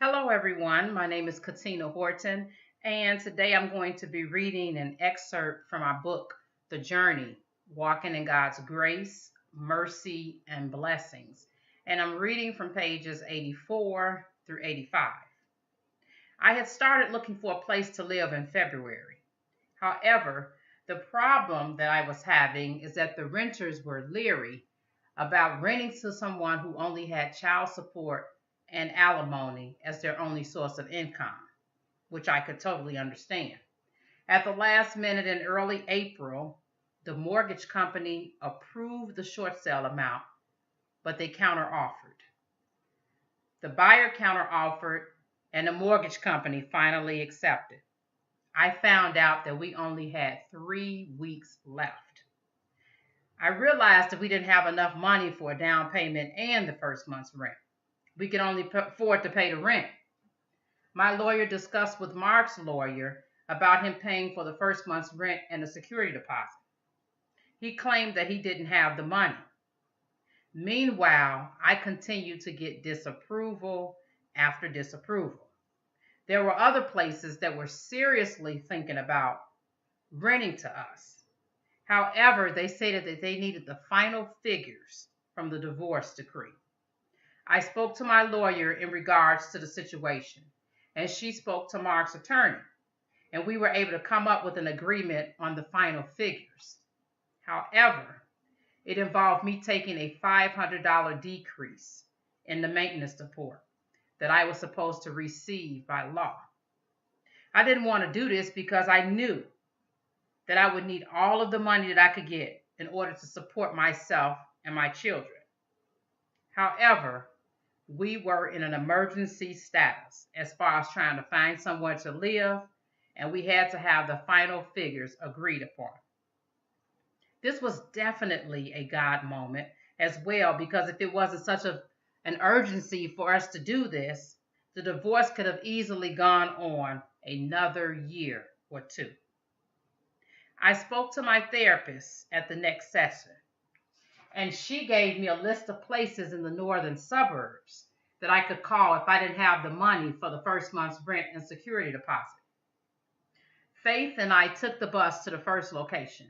Hello, everyone. My name is Katina Horton, and today I'm going to be reading an excerpt from our book, The Journey Walking in God's Grace, Mercy, and Blessings. And I'm reading from pages 84 through 85. I had started looking for a place to live in February. However, the problem that I was having is that the renters were leery about renting to someone who only had child support and alimony as their only source of income, which I could totally understand. At the last minute in early April, the mortgage company approved the short sale amount, but they counteroffered. The buyer counteroffered, and the mortgage company finally accepted. I found out that we only had 3 weeks left. I realized that we didn't have enough money for a down payment and the first month's rent. We could only afford to pay the rent. My lawyer discussed with Mark's lawyer about him paying for the first month's rent and the security deposit. He claimed that he didn't have the money. Meanwhile, I continued to get disapproval after disapproval. There were other places that were seriously thinking about renting to us. However, they stated that they needed the final figures from the divorce decree. I spoke to my lawyer in regards to the situation, and she spoke to Mark's attorney, and we were able to come up with an agreement on the final figures. However, it involved me taking a $500 decrease in the maintenance support that I was supposed to receive by law. I didn't want to do this because I knew that I would need all of the money that I could get in order to support myself and my children. However, we were in an emergency status as far as trying to find somewhere to live, and we had to have the final figures agreed upon. This was definitely a God moment as well, because if it wasn't such an urgency for us to do this, the divorce could have easily gone on another year or two. I spoke to my therapist at the next session, and she gave me a list of places in the northern suburbs that I could call if I didn't have the money for the first month's rent and security deposit. Faith and I took the bus to the first location.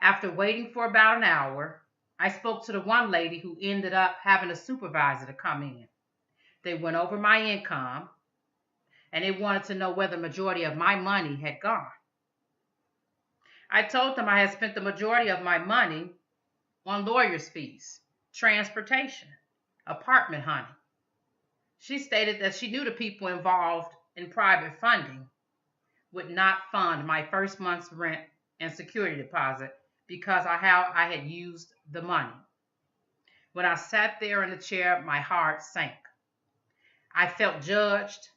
After waiting for about an hour, I spoke to the one lady who ended up having a supervisor to come in. They went over my income, and they wanted to know where the majority of my money had gone. I told them I had spent the majority of my money on lawyer's fees, transportation, apartment hunting. She stated that she knew the people involved in private funding would not fund my first month's rent and security deposit because of how I had used the money. When I sat there in the chair, my heart sank. I felt judged,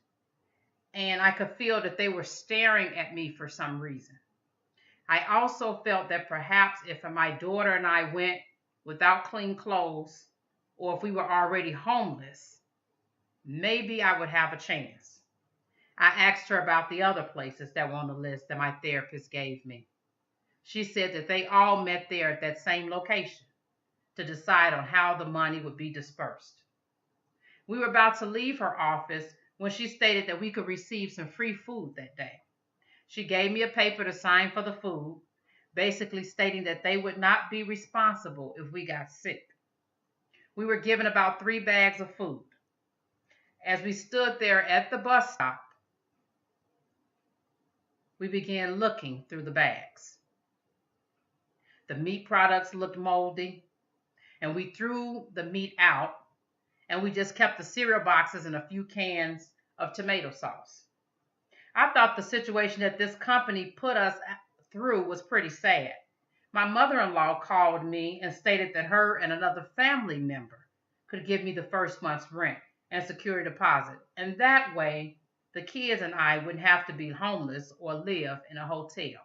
and I could feel that they were staring at me for some reason. I also felt that perhaps if my daughter and I went without clean clothes, or if we were already homeless, maybe I would have a chance. I asked her about the other places that were on the list that my therapist gave me. She said that they all met there at that same location to decide on how the money would be dispersed. We were about to leave her office when she stated that we could receive some free food that day. She gave me a paper to sign for the food, basically stating that they would not be responsible if we got sick. We were given about 3 bags of food. As we stood there at the bus stop, we began looking through the bags. The meat products looked moldy, and we threw the meat out, and we just kept the cereal boxes and a few cans of tomato sauce. I thought the situation that this company put us through was pretty sad. My mother-in-law called me and stated that her and another family member could give me the first month's rent and security deposit, and that way the kids and I wouldn't have to be homeless or live in a hotel.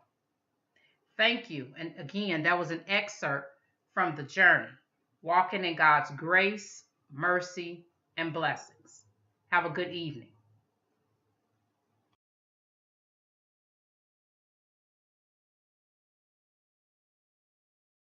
Thank you. And again, that was an excerpt from The Journey, Walking in God's Grace, Mercy, and Blessings. Have a good evening.